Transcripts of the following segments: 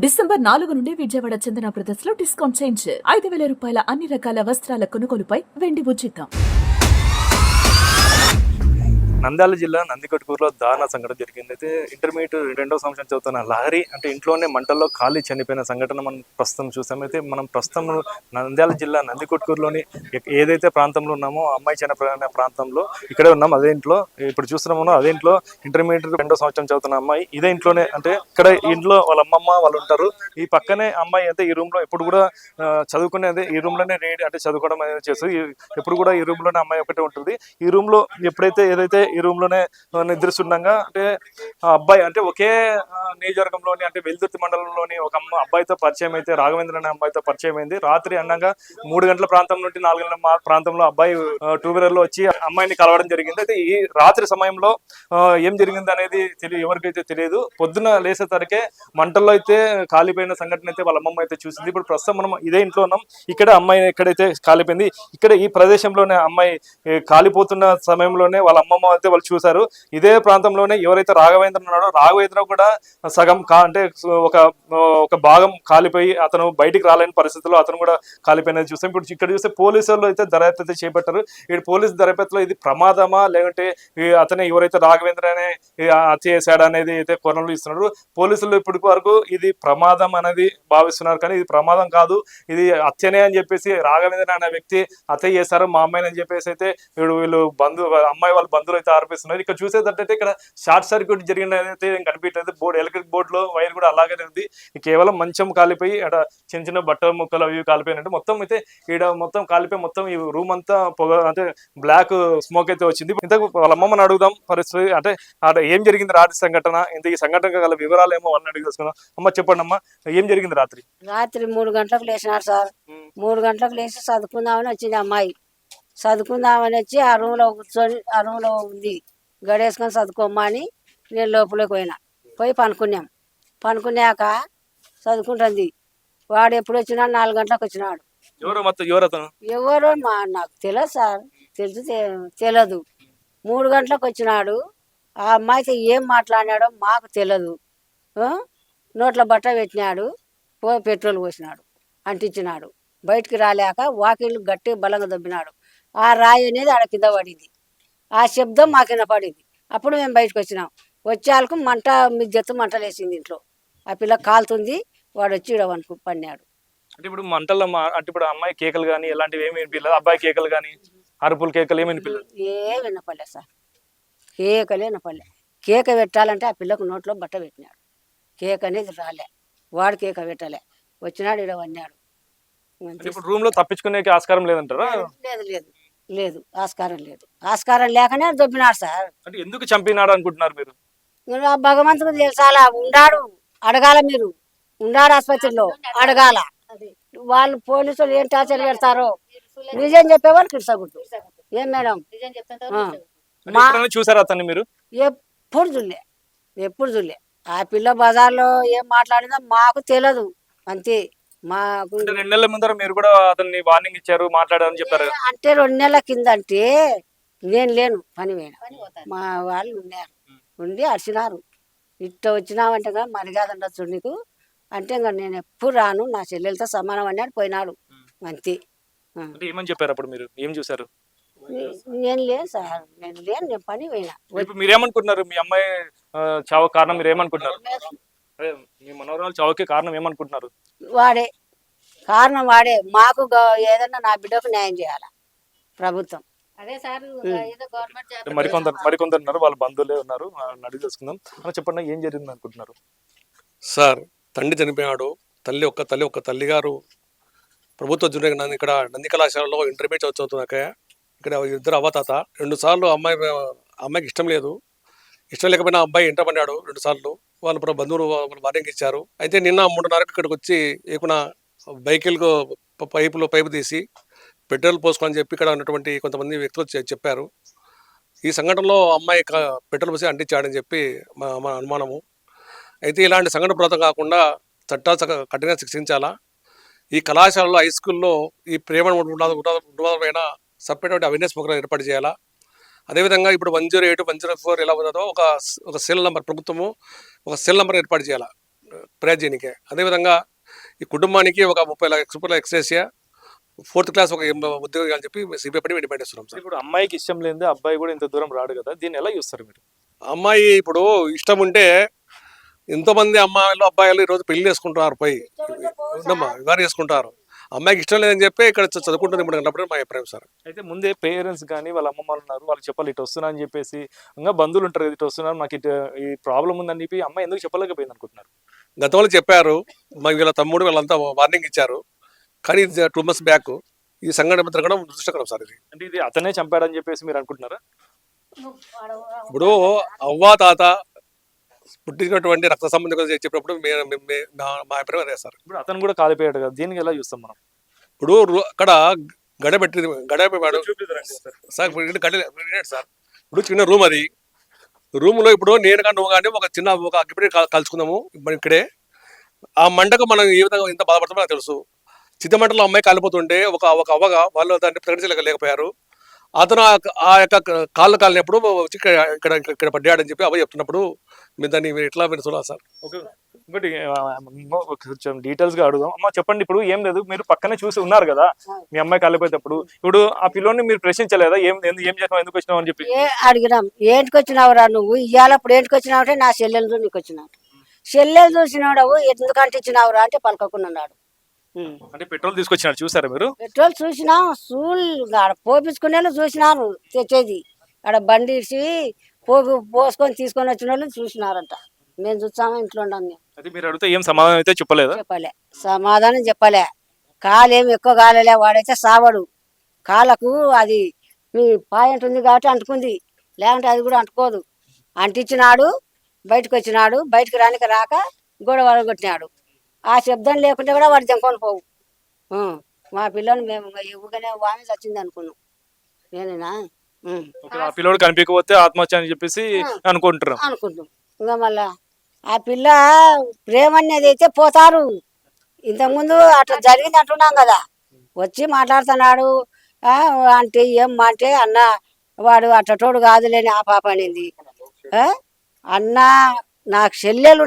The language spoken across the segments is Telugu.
డిసెంబర్ 4 నుండి విజయవాడ చందన బ్రదర్స్ లో డిస్కౌంట్ చేంజ్ 5,000 రూపాయల అన్ని రకాల వస్త్రాల కొనుగోలుపై వెండి ఉచితం. నంద్యాల జిల్లా నందికొట్కూరులో దారుణ సంఘటన జరిగింది. అయితే ఇంటర్మీడియట్ 2వ సంవత్సరం చదువుతున్న లహరి అంటే ఇంట్లోనే మంటల్లో కాలి చనిపోయిన సంఘటన మనం ప్రస్తుతం చూసాం. అయితే మనం ప్రస్తుతం నంద్యాల జిల్లా నందికొట్కూరులోని ఏదైతే ప్రాంతంలో ఉన్నామో అమ్మాయి చనిపోయిన ప్రాంతంలో ఇక్కడే ఉన్నాం. అదే ఇంట్లో ఇప్పుడు చూస్తున్నామో అదే ఇంట్లో ఇంటర్మీడియట్ 2వ సంవత్సరం చదువుతున్న అమ్మాయి ఇదే ఇంట్లోనే అంటే ఇక్కడ ఇంట్లో వాళ్ళ అమ్మమ్మ వాళ్ళు ఉంటారు. ఈ పక్కనే అమ్మాయి అయితే ఈ రూమ్ లో ఎప్పుడు కూడా చదువుకునేది ఈ రూమ్ లోనే అంటే చదువుకోవడం అనేది చేస్తుంది. ఎప్పుడు కూడా ఈ రూమ్ లోనే అమ్మాయి ఒకటే ఉంటుంది. ఈ రూమ్ లో ఎప్పుడైతే ఏదైతే ఈ రూమ్ లోనే నిద్రిస్తుండగా అంటే ఆ అబ్బాయి అంటే ఒకే నియోజకవర్గంలోని అంటే వెల్దుర్తి మండలంలోని ఒక అబ్బాయితో పరిచయం అయితే రాఘవేంద్ర అనే అబ్బాయితో పరిచయం అయింది. రాత్రి అనగా 3 గంటల ప్రాంతం నుండి 4 గంటల ప్రాంతంలో అబ్బాయి 2 వీలర్ లో వచ్చి అమ్మాయిని కలవడం జరిగింది. అయితే ఈ రాత్రి సమయంలో ఏం జరిగింది అనేది ఎవరికైతే తెలియదు. పొద్దున లేసేసరికే మంటల్లో అయితే కాలిపోయిన సంఘటన అయితే వాళ్ళ అమ్మమ్మ అయితే చూసింది. ఇప్పుడు ప్రస్తుతం మనం ఇదే ఇంట్లో ఉన్నాం. ఇక్కడ అమ్మాయి ఎక్కడైతే కాలిపోయింది ఇక్కడ ఈ ప్రదేశంలోనే అమ్మాయి కాలిపోతున్న సమయంలోనే వాళ్ళ అమ్మమ్మ అయితే వాళ్ళు చూశారు. ఇదే ప్రాంతంలోనే ఎవరైతే రాఘవేంద్ర ఉన్నాడో రాఘవేంద్ర కూడా సగం అంటే ఒక భాగం కాలిపోయి అతను బయటికి రాలేని పరిస్థితుల్లో అతను కూడా కాలిపోయినది చూస్తాం. ఇప్పుడు ఇక్కడ చూస్తే పోలీసులు అయితే దర్యాప్తు అయితే చేపట్టారు. ఈ పోలీసు దర్యాప్తులో ఇది ప్రమాదమా లేదంటే అతనే ఎవరైతే రాఘవేంద్ర అనే హత్య చేశాడు అనేది అయితే కొనలు ఇస్తున్నారు. పోలీసులు ఇప్పటి వరకు ఇది ప్రమాదం అనేది భావిస్తున్నారు. కానీ ఇది ప్రమాదం కాదు, ఇది హత్యనే అని చెప్పేసి రాఘవేంద్ర అనే వ్యక్తి హత్య చేశారు మా అమ్మాయిని అని చెప్పేసి అయితే వీళ్ళు అమ్మాయి వాళ్ళ బంధువులు అయితే ఆరోపిస్తున్నారు. ఇక్కడ చూసేటట్టయితే ఇక్కడ షార్ట్ సర్క్యూట్ జరిగినదైతే కనిపించలేదు. ఎలక్ట్రిక్ బోర్డులో వైర్ కూడా అలాగే ఉంది. కేవలం మంచం కాలిపోయి అక్కడ చిన్న చిన్న బట్టల ముక్కలు అవి కాలిపోయినట్టు మొత్తం అయితే ఇక్కడ మొత్తం కాలిపోయి మొత్తం ఈ రూమ్ అంతా పొగ అంటే బ్లాక్ స్మోక్ అయితే వచ్చింది. ఇంతకు వాళ్ళ అమ్మమ్మని అడుగుదాం పరిస్థితి అంటే ఏం జరిగింది రాత్రి సంఘటన, ఇంత ఈ సంఘటన గల వివరాలు ఏమో వాళ్ళని అడిగి తెలుసుకుందాం. అమ్మ చెప్పండి అమ్మా, ఏం జరిగింది రాత్రి? 3 గంటలకు లేచినాడు సార్. 3 గంటలకు లేచి చదువుకుందామని వచ్చింది అమ్మాయి. చదువుకుందామని వచ్చి ఆ రూమ్లో కూర్చొని ఆ రూమ్లో ఉంది గడేసుకొని చదువుకోమ్మా అని నేను లోపలికి పోయి పనుకున్నాక చదువుకుంటుంది. వాడు ఎప్పుడు వచ్చినాడు? 4 గంటలకు వచ్చినాడు. ఎవరో నాకు తెలియదు సార్, తెలియదు. 3 గంటలకు వచ్చినాడు. ఆ అమ్మాయితో ఏం మాట్లాడినాడో మాకు తెలియదు. నోట్లో బట్ట పెట్టినాడు, పెట్రోల్ పోసినాడు, అంటించినాడు. బయటికి రాలేక వాకిళ్ళు గట్టి బలంగా దొబ్బినాడు. ఆ రాయి అనేది ఆడ కింద పడింది. ఆ శబ్దం మా కింద పడింది. అప్పుడు మేము బయటకు వచ్చినాం. వచ్చేళ్ళకు మంట మిద్దెత్తు మంటలేసింది ఇంట్లో. ఆ పిల్ల కాలుతుంది. వాడు వచ్చి ఇడవనుకు పడినాడు. అంటే ఇప్పుడు మంటల్లో అంటే ఇప్పుడు అమ్మాయి కేకలు కానీ ఎలాంటివి ఏమి వినిపించలేదు? అబ్బాయి కేకలు కానీ అరుపులు కేకలు ఏమి వినిపించలేదు? ఏం వినపడలే సార్, కేకలే వినపడలే. కేక పెట్టాలంటే ఆ పిల్లకు నోట్లో బట్ట పెట్టినాడు. కేక అనేది రాలే, వాడు కేక పెట్టలే. వచ్చినాడు ఇడవన్నాడు. ఇప్పుడు రూమ్ లో తప్పించుకునే ఆస్కారం లేదంటారా? లేదు ఆస్కారం లేదు. ఆస్కారం లేకనే దొబ్బినాడు సార్. అంటే ఎందుకు చంపినాడు అనుకుంటున్నారు మీరు? భగవంతుడు తెలుసాలా, ఉండాడు అడగాల. మీరు ఉండాడు ఆసుపత్రిలో అడగాల. వాళ్ళు పోలీసులు ఏం టార్చర్ పెడతారో నిజం చెప్పేవాళ్ళు కిడ్సగుడ్డు. ఏం మేడం చూసారా అతన్ని మీరు? ఎప్పుడు చూడలే. ఆ పిల్ల బజార్లో ఏం మాట్లాడిందో మాకు తెలియదు అంతే. మాకు 2 నెలల ముందర మీరు కూడా అతన్ని వార్నింగ్ ఇచ్చారు, మాట్లాడారని చెప్పారు. అంటే 2 నెలల కింద అంటే నేను లేను, పని పోయినా. మా వాళ్ళు ఉన్నారు, ఉండి అరిచినారు. ఇట్ట వచ్చినావంటే కదా మరిగాదండొచ్చు నీకు అంటే ఇంకా నేను ఎప్పుడు రాను, నా చెల్లెలతో సమానం అన్నాడు. పోయినాడు అంతే. ఏమని చెప్పారు అప్పుడు? మీరు ఏం చూసారు? నేను లేను సార్, నేను పని పోయినా. మీరేమనుకుంటున్నారు? మీ అమ్మాయి చావు కారణం మీరు ఏమనుకుంటున్నారు? మీ మనోరాలు చావుకి కారణం ఏమనుకుంటున్నారు? వాడే కారణం, వాడే. మాకు ఏదన్నా నా బిడ్డకు న్యాయం చేయాల ప్రభుత్వం. అదే సార్, మరికొందరు ఉన్నారు, వాళ్ళ బంధువులే ఉన్నారు, అడిగి తెలుసుకుందాం. అని చెప్పండి, ఏం జరిగింది అనుకుంటున్నారు? సార్, తండ్రి చనిపోయాడు. ఒక తల్లి గారు ప్రభుత్వ జూనియర్ ఇక్కడ నంది కళాశాలలో ఇంటర్మీడియట్ చదువుతున్నాక ఇక్కడ 2 అవ్వతాత 2 సార్లు అమ్మాయికి ఇష్టం లేకపోయినా అబ్బాయి ఇంట పడ్డాడు 2 సార్లు. వాళ్ళ బంధువులు వార్నింగ్ ఇచ్చారు. అయితే నిన్న 3:30కి ఇక్కడికి వచ్చి ఏకున బైకులకు పైపు తీసి పెట్రోల్ పోసుకోని చెప్పి ఇక్కడ ఉన్నటువంటి కొంతమంది వ్యక్తులు చెప్పారు. ఈ సంఘటనలో అమ్మాయి పెట్రోల్ పోసి అంటించాడని చెప్పి మా అనుమానము. అయితే ఇలాంటి సంఘటన పురాతం కాకుండా చట్టాలు కఠినంగా శిక్షించాలా. ఈ కళాశాలలో హై స్కూల్లో ఈ ప్రేమ పైన సపరేట్ అవేర్నెస్ ప్రోగ్రాం ఏర్పాటు చేయాలా. అదేవిధంగా ఇప్పుడు 108, 104 ఎలా ఉన్నదో ఒక సెల్ నెంబర్ ప్రభుత్వము ఒక సెల్ నెంబర్ ఏర్పాటు చేయాలా. ప్రయాణం చేయడానికే. అదేవిధంగా ఈ కుటుంబానికి ఒక 30 లక్షల ఎక్స్‌గ్రేషియా 4th క్లాస్ ఒక ఉద్యోగం అని చెప్పి సిపిఐ పడి డిమాండ్ చేస్తున్నాం సార్. ఇప్పుడు అమ్మాయికి ఇష్టం లేనిదే అబ్బాయి కూడా ఇంత దూరం రాడు కదా, దీన్ని ఎలా చూస్తారు మీరు? అమ్మాయి ఇప్పుడు ఇష్టం ఉంటే ఎంతోమంది అమ్మాయిలు అబ్బాయిలు ఈరోజు పెళ్లి చేసుకుంటున్నారు, పోయి ఉండమ్మా వివాహం చేసుకుంటారు. అమ్మాయికి ఇష్టం లేదని చెప్పి ఇక్కడ చదువుకుంటుంది ఇప్పుడు అన్నప్పుడు మా అభిప్రాయం సార్. అయితే ముందే పేరెంట్స్ కానీ వాళ్ళ అమ్మమ్మ వాళ్ళు ఉన్నారు, వాళ్ళు చెప్పాలి ఇటు వస్తున్నా అని చెప్పేసి, ఇంకా బంధువులు ఉంటారు కదా, ఇటు వస్తున్నారు మాకు ఇటు ఈ ప్రాబ్లం ఉందని చెప్పి అమ్మాయి ఎందుకు చెప్పలేకపోయింది అనుకుంటున్నారు? గతంలో చెప్పారు, మా వీళ్ళ తమ్ముడు వీళ్ళంతా వార్నింగ్ ఇచ్చారు. కానీ 2 months బ్యాక్ ఈ సంఘటన జరగడం దురదృష్టకరం సార్. ఇది అంటే ఇది అతనే చంపాడని చెప్పేసి మీరు అనుకుంటున్నారా? ఇప్పుడు అవ్వా తాత పుట్టినటువంటి రక్త సంబంధం చెప్పినప్పుడు మా అభిప్రాయం అదే సార్. ఇప్పుడు అతను కూడా కాలిపోయాడు కదా, దీనికి ఎలా చూస్తాం మనం? ఇప్పుడు అక్కడ గడపెట్టాడు సార్. సార్ ఇప్పుడు చిన్న రూమ్, అది రూమ్లో ఇప్పుడు నేను కానీ నువ్వు కానీ ఒక అగ్గిపెట్టి కలుసుకుందాము ఇప్పుడు ఇక్కడే. ఆ మంటకు మనం ఏ విధంగా ఎంత బాధపడతామో నాకు తెలుసు. చిత్తమంటలో అమ్మాయి కాలిపోతుంటే ఒక అవ్వగా వాళ్ళు దాన్ని ప్రకటించలేకపోయారు. అతను ఆ యొక్క కాళ్ళు కాలినప్పుడు వచ్చి ఇక్కడ పడ్డాడని చెప్పి అవ్వ చెప్తున్నప్పుడు మీరు దాన్ని ఎట్లా మీరు చూడాలి సార్? ఓకే, ఇంకోటి కొంచెం డీటెయిల్స్ గా అడుగుదాం. అమ్మ చెప్పండి, ఇప్పుడు ఏం లేదు, మీరు పక్కనే చూసి ఉన్నారు కదా మీ అమ్మాయి కాలిపోయేటప్పుడు, ఇప్పుడు ఆ పిల్లోని మీరు ప్రశ్నించలేదా ఏం చేసావు, ఎందుకు వచ్చినావు అని చెప్పి? అడిగినాం, ఏంటికి వచ్చినావురా నువ్వు ఇవాళ, అప్పుడు ఏంటికి వచ్చినావు అంటే నా చెల్లెలు నీకు వచ్చినావు, చెల్లెలు చూసినాడు ఎందుకంటే ఇచ్చినావురా అంటే పలకకున్నాడు. అంటే పెట్రోల్ తీసుకొచ్చినాడు, చూసారా మీరు? పెట్రోల్ చూసినా ఆడ పోపించుకునే చూసినాను, తెచ్చేది ఆడ బండి ఇచ్చి పోసుకొని తీసుకొని వచ్చిన వాళ్ళు చూసినారంట. మేము చూసాము, ఇంట్లో ఉన్నాం మేము. అది మీరు అడిగితే ఏం సమాధానం అయితే చెప్పలేదా? చెప్పలే, సమాధానం చెప్పలే. కాలేం ఎక్కువ కాలలే, వాడైతే సావడు. కాళ్ళకు అది మీ పాయింట్ ఉంది కాబట్టి అంటుకుంది, లేకుంటే అది కూడా అంటుకోదు. అంటించినాడు, బయటకు వచ్చినాడు, బయటకు రానికి రాక గొడవ కొట్టినాడు. ఆ శబ్దం లేకుంటే కూడా వాడు తెంకొని పోవు. మా పిల్లని మేము ఇవ్వగానే వామి చచ్చింది అనుకున్నాం. నేనేనా ఆ పిల్లోడు కనిపించకపోతే ఆత్మహత్య అని చెప్పేసి అనుకుంటున్నాం. ఇంకా మళ్ళా ఆ పిల్ల ప్రేమ అనేది అయితే పోతారు. ఇంతకుముందు అట్లా జరిగింది అంటున్నాం కదా, వచ్చి మాట్లాడుతున్నాడు అంటే అంటే అన్న వాడు అట్టటోడు కాదులేని ఆ పాప అనింది. అన్న నా చెల్లెలు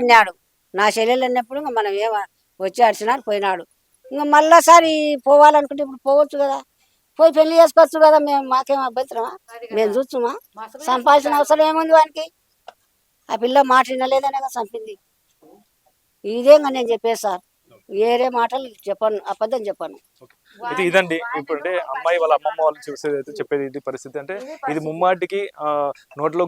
అన్నాడు. నా చెల్లెలు అన్నప్పుడు ఇంకా మనం వచ్చి అడిచినాడు, పోయినాడు. ఇంకా మళ్ళాసారి పోవాలనుకుంటే ఇప్పుడు పోవచ్చు కదా, పోయి పెళ్లి చేసుకోవచ్చు కదా. మాకేం అభ్యంతరమా? మేము చూస్తుమా? సంపాదించిన అవసరం ఏముంది వానికి? ఆ పిల్ల మాట వినలేదనే చంపింది. ఇదేగా నేను చెప్పేది సార్, వేరే మాటలు చెప్పను, అబద్ధం చెప్పను. అయితే ఇదండి, ఇప్పుడు అంటే అమ్మాయి వాళ్ళ అమ్మమ్మ వాళ్ళు చూసేది అయితే చెప్పేది ఇది పరిస్థితి. అంటే ఇది ముమ్మాటికి నోట్లో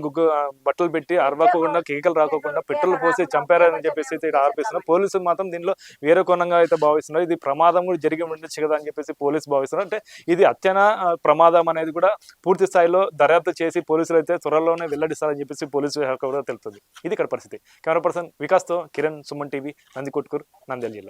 బట్టలు పెట్టి అరవకుండా కేకలు రాకోకుండా పెట్రోల్ పోసి చంపారని చెప్పేసి అయితే ఆరోపిస్తున్నారు. పోలీసులు మాత్రం దీనిలో వేరే కోణంగా అయితే భావిస్తున్నారు. ఇది ప్రమాదం కూడా జరిగి ఉండొచ్చు కదా అని చెప్పేసి పోలీసు భావిస్తున్నారు. అంటే ఇది అత్యన ప్రమాదం అనేది కూడా పూర్తి స్థాయిలో దర్యాప్తు చేసి పోలీసులు అయితే త్వరలోనే వెల్లడిస్తారని చెప్పేసి పోలీసు శాఖ కూడా తెలుస్తుంది. ఇది ఇక్కడ పరిస్థితి. కెమెరా పర్సన్ వికాస్తో కిరణ్, సుమన్ టీవీ, నందికొట్కూరు, నంద్యాల జిల్లా.